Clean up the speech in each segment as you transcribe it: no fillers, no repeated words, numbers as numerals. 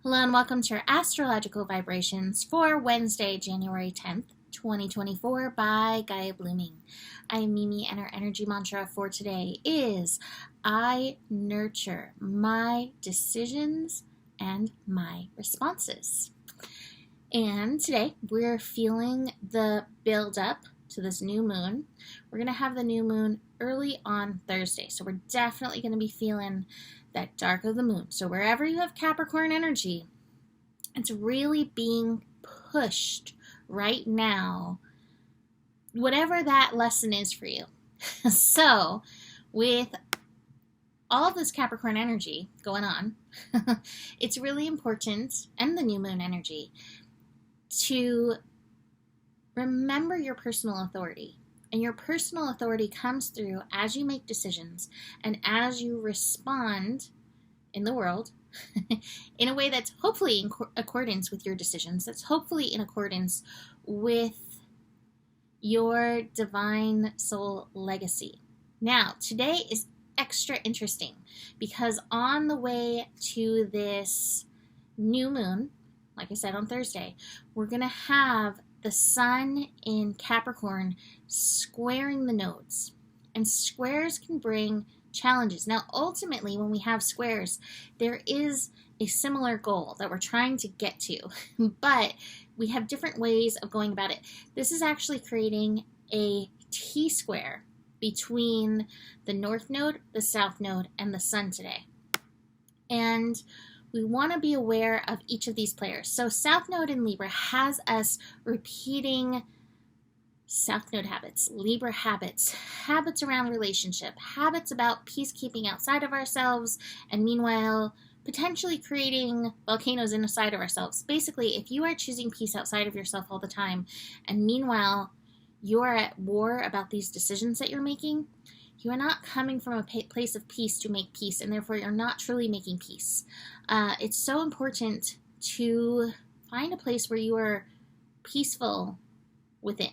Hello and welcome to your astrological vibrations for Wednesday, January 10th, 2024 by Gaia Blooming. I'm Mimi and our energy mantra for today is I nurture my decisions and my responses. And today we're feeling the build up to this new moon. We're going to have the new moon early on Thursday. So we're definitely going to be feeling that dark of the moon. So wherever you have Capricorn energy, it's really being pushed right now, whatever that lesson is for you. So with all this Capricorn energy going on, it's really important, and the new moon energy, to remember your personal authority. And your personal authority comes through as you make decisions and as you respond in the world in a way that's hopefully in accordance with your decisions, that's hopefully in accordance with your divine soul legacy. Now, today is extra interesting because on the way to this new moon, like I said on Thursday, we're going to have the sun in Capricorn squaring the nodes. And squares can bring challenges. Now, ultimately, when we have squares, there is a similar goal that we're trying to get to, but we have different ways of going about it. This is actually creating a T-square between the North Node, the South Node, and the Sun today. And we want to be aware of each of these players. So South Node in Libra has us repeating South Node habits, Libra habits, habits around relationship, habits about peacekeeping outside of ourselves, and meanwhile, potentially creating volcanoes inside of ourselves. Basically, if you are choosing peace outside of yourself all the time, and meanwhile, you're at war about these decisions that you're making, you are not coming from a place of peace to make peace, and therefore you're not truly making peace. It's so important to find a place where you are peaceful within.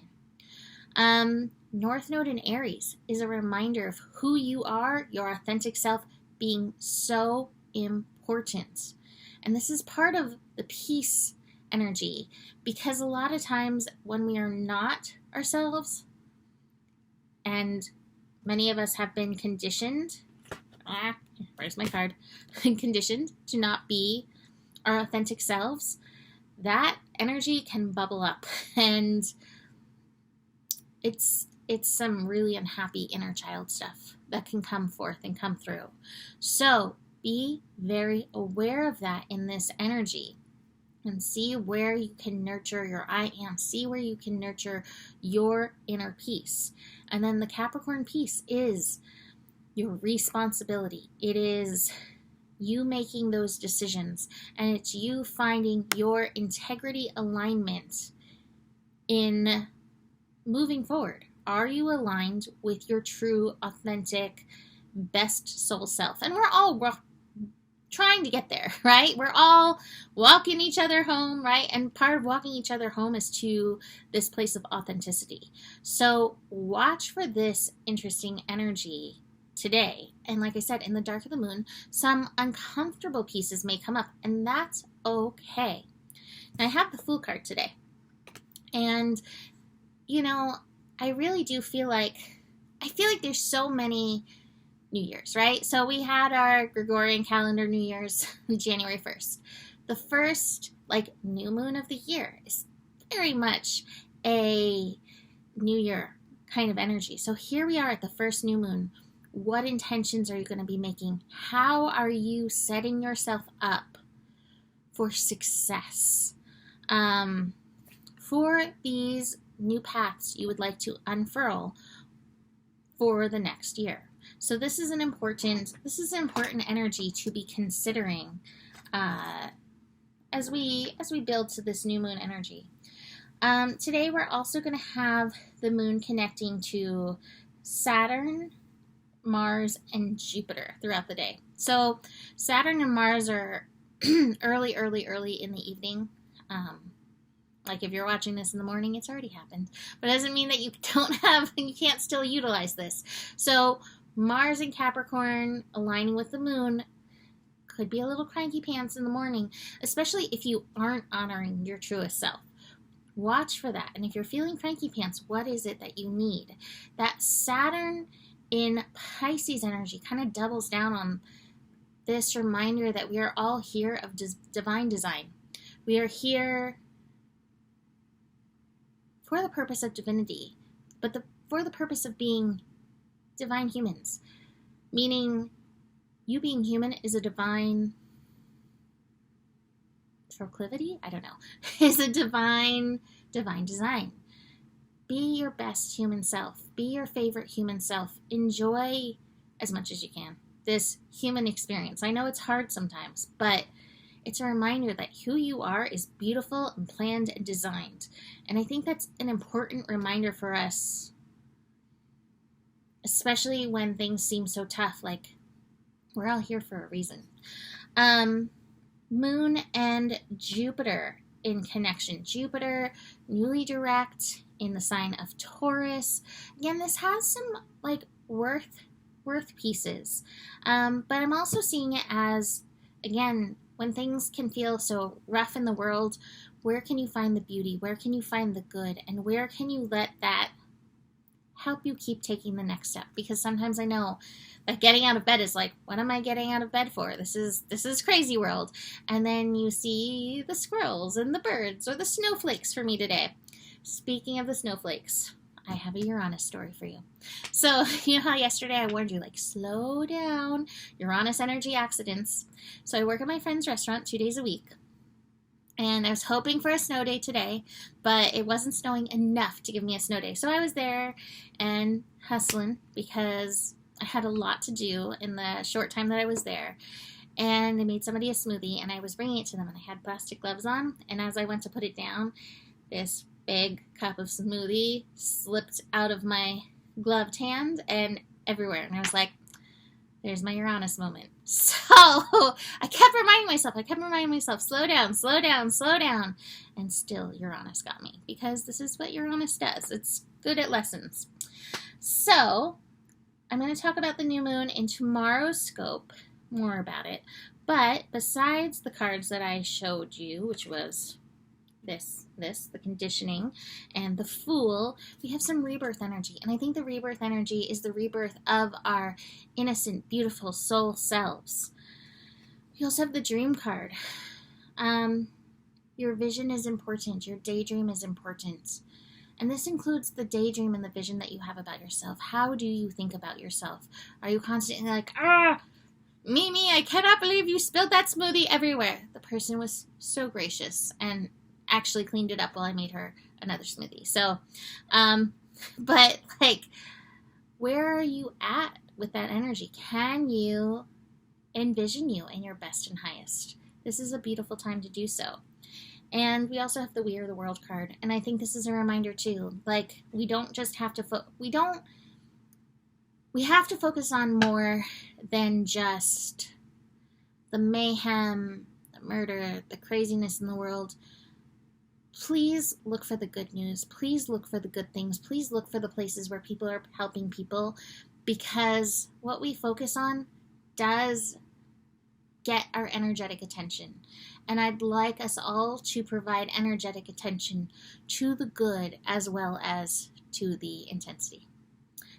North Node in Aries is a reminder of who you are, your authentic self being so important. And this is part of the peace energy, because a lot of times when we are not ourselves, and many of us have been conditioned, where's my card? Conditioned to not be our authentic selves, that energy can bubble up, and it's some really unhappy inner child stuff that can come forth and come through. So be very aware of that in this energy and see where you can nurture your I am. See where you can nurture your inner peace. And then the Capricorn piece is your responsibility. It is you making those decisions, and it's you finding your integrity alignment in moving forward. Are you aligned with your true, authentic, best soul self? And we're all trying to get there, right? We're all walking each other home, right? And part of walking each other home is to this place of authenticity. So watch for this interesting energy today. And like I said, in the dark of the moon, some uncomfortable pieces may come up, and that's okay. Now, I have the Fool card today. And you know, I really do feel like there's so many New Year's, right? So we had our Gregorian calendar New Year's January 1st. The first new moon of the year is very much a New Year kind of energy. So here we are at the first new moon. What intentions are you going to be making? How are you setting yourself up for success? For these new paths you would like to unfurl for the next year. So this is an important energy to be considering as we build to this new moon energy. Today we're also going to have the moon connecting to Saturn, Mars, and Jupiter throughout the day. So Saturn and Mars are early in the evening. Like if you're watching this in the morning, it's already happened. But it doesn't mean that you can't still utilize this. So Mars and Capricorn aligning with the moon could be a little cranky pants in the morning, especially if you aren't honoring your truest self. Watch for that. And if you're feeling cranky pants, what is it that you need? That Saturn in Pisces energy kind of doubles down on this reminder that we are all here of divine design. We are here for the purpose of divinity, but for the purpose of being divine humans. Meaning, you being human is a divine proclivity? I don't know. Is a divine design. Be your best human self. Be your favorite human self. Enjoy as much as you can this human experience. I know it's hard sometimes, but it's a reminder that who you are is beautiful and planned and designed. And I think that's an important reminder for us, especially when things seem so tough. Like, we're all here for a reason. Moon and Jupiter in connection. Jupiter, newly direct in the sign of Taurus. Again, this has some like worth pieces. But I'm also seeing it as, again, when things can feel so rough in the world, where can you find the beauty? Where can you find the good? And where can you let that help you keep taking the next step? Because sometimes I know that getting out of bed is like, what am I getting out of bed for? This is crazy world. And then you see the squirrels and the birds or the snowflakes for me today. Speaking of the snowflakes, I have a Uranus story for you. So, you know how yesterday I warned you, like, slow down, Uranus energy accidents. So I work at my friend's restaurant 2 days a week. And I was hoping for a snow day today, but it wasn't snowing enough to give me a snow day. So I was there and hustling because I had a lot to do in the short time that I was there. And I made somebody a smoothie, and I was bringing it to them, and I had plastic gloves on. And as I went to put it down, this big cup of smoothie slipped out of my gloved hand and everywhere. And I was like, there's my Uranus moment. So I kept reminding myself, slow down, slow down, slow down. And still Uranus got me, because this is what Uranus does. It's good at lessons. So I'm going to talk about the new moon in tomorrow's scope, more about it. But besides the cards that I showed you, which was the conditioning, and the Fool, we have some rebirth energy. And I think the rebirth energy is the rebirth of our innocent, beautiful soul selves. We also have the Dream card. Your vision is important. Your daydream is important. And this includes the daydream and the vision that you have about yourself. How do you think about yourself? Are you constantly like, Mimi, I cannot believe you spilled that smoothie everywhere. The person was so gracious and actually cleaned it up while I made her another smoothie. So, but like, where are you at with that energy? Can you envision you in your best and highest? This is a beautiful time to do so. And we also have the We Are the World card. And I think this is a reminder too. Like, we don't just have to, we have to focus on more than just the mayhem, the murder, the craziness in the world. Please look for the good news. Please look for the good things. Please look for the places where people are helping people, because what we focus on does get our energetic attention. And I'd like us all to provide energetic attention to the good as well as to the intensity.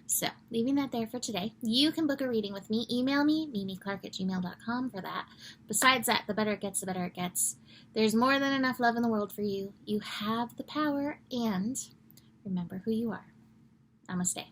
So, leaving that there for today. You can book a reading with me. Email me, mimiclark@gmail.com for that. Besides that, the better it gets, the better it gets. There's more than enough love in the world for you. You have the power, and remember who you are. Namaste.